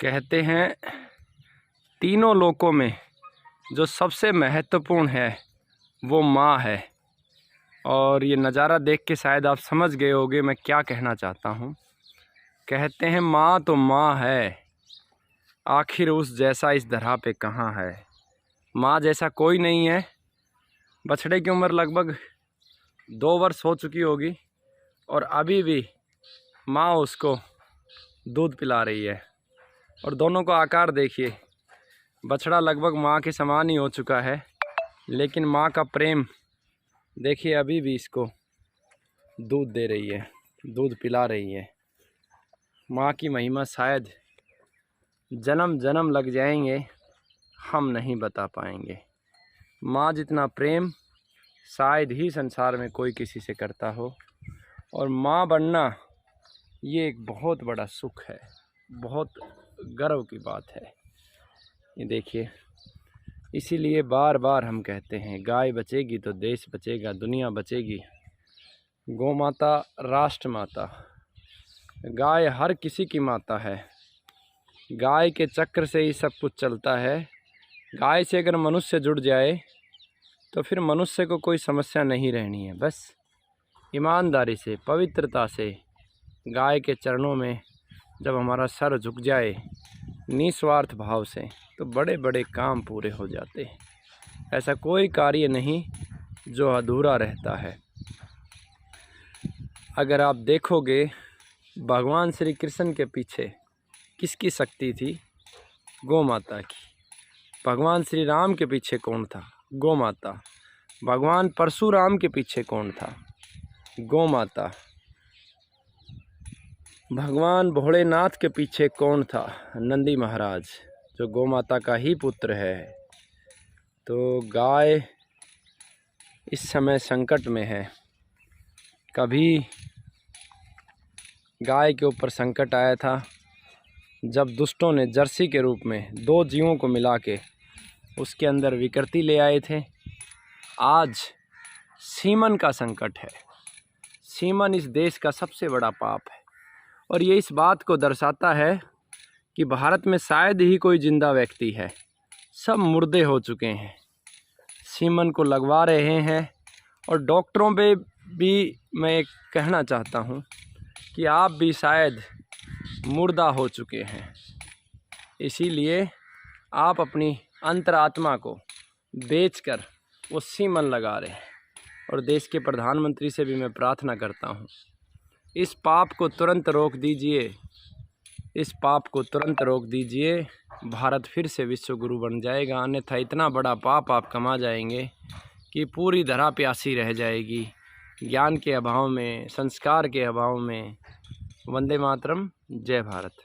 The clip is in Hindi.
कहते हैं तीनों लोकों में जो सबसे महत्वपूर्ण है वो माँ है। और ये नज़ारा देख के शायद आप समझ गए होंगे मैं क्या कहना चाहता हूँ। कहते हैं माँ तो माँ है, आखिर उस जैसा इस धरा पे कहाँ है। माँ जैसा कोई नहीं है। बछड़े की उम्र लगभग 2 वर्ष हो चुकी होगी और अभी भी माँ उसको दूध पिला रही है। और दोनों का आकार देखिए, बछड़ा लगभग माँ के समान ही हो चुका है, लेकिन माँ का प्रेम देखिए अभी भी इसको दूध दे रही है, दूध पिला रही है। माँ की महिमा शायद जन्म जन्म लग जाएंगे, हम नहीं बता पाएंगे। माँ जितना प्रेम शायद ही संसार में कोई किसी से करता हो। और माँ बनना ये एक बहुत बड़ा सुख है, बहुत गर्व की बात है। ये देखिए, इसीलिए बार बार हम कहते हैं गाय बचेगी तो देश बचेगा, दुनिया बचेगी। गौ माता राष्ट्र माता, गाय हर किसी की माता है। गाय के चक्र से ही सब कुछ चलता है। गाय से अगर मनुष्य जुड़ जाए तो फिर मनुष्य को कोई समस्या नहीं रहनी है। बस ईमानदारी से, पवित्रता से गाय के चरणों में जब हमारा सर झुक जाए निस्वार्थ भाव से, तो बड़े बड़े काम पूरे हो जाते हैं। ऐसा कोई कार्य नहीं जो अधूरा रहता है। अगर आप देखोगे भगवान श्री कृष्ण के पीछे किसकी शक्ति थी? गौ माता की। भगवान श्री राम के पीछे कौन था? गौ माता। भगवान परशुराम के पीछे कौन था? गौ माता। भगवान भोलेनाथ के पीछे कौन था? नंदी महाराज, जो गौ माता का ही पुत्र है। तो गाय इस समय संकट में है। कभी गाय के ऊपर संकट आया था जब दुष्टों ने जर्सी के रूप में 2 जीवों को मिला के उसके अंदर विकृति ले आए थे। आज सीमन का संकट है। सीमन इस देश का सबसे बड़ा पाप है। और ये इस बात को दर्शाता है कि भारत में शायद ही कोई जिंदा व्यक्ति है, सब मुर्दे हो चुके हैं। सीमन को लगवा रहे हैं। और डॉक्टरों पे भी मैं कहना चाहता हूँ कि आप भी शायद मुर्दा हो चुके हैं। इसीलिए आप अपनी अंतरात्मा को बेचकर वो सीमन लगा रहे हैं। और देश के प्रधानमंत्री से भी मैं प्रार्थना करता हूँ, इस पाप को तुरंत रोक दीजिए, इस पाप को तुरंत रोक दीजिए। भारत फिर से विश्व गुरु बन जाएगा। अन्यथा इतना बड़ा पाप आप कमा जाएंगे कि पूरी धरा प्यासी रह जाएगी, ज्ञान के अभाव में, संस्कार के अभाव में। वंदे मातरम, जय भारत।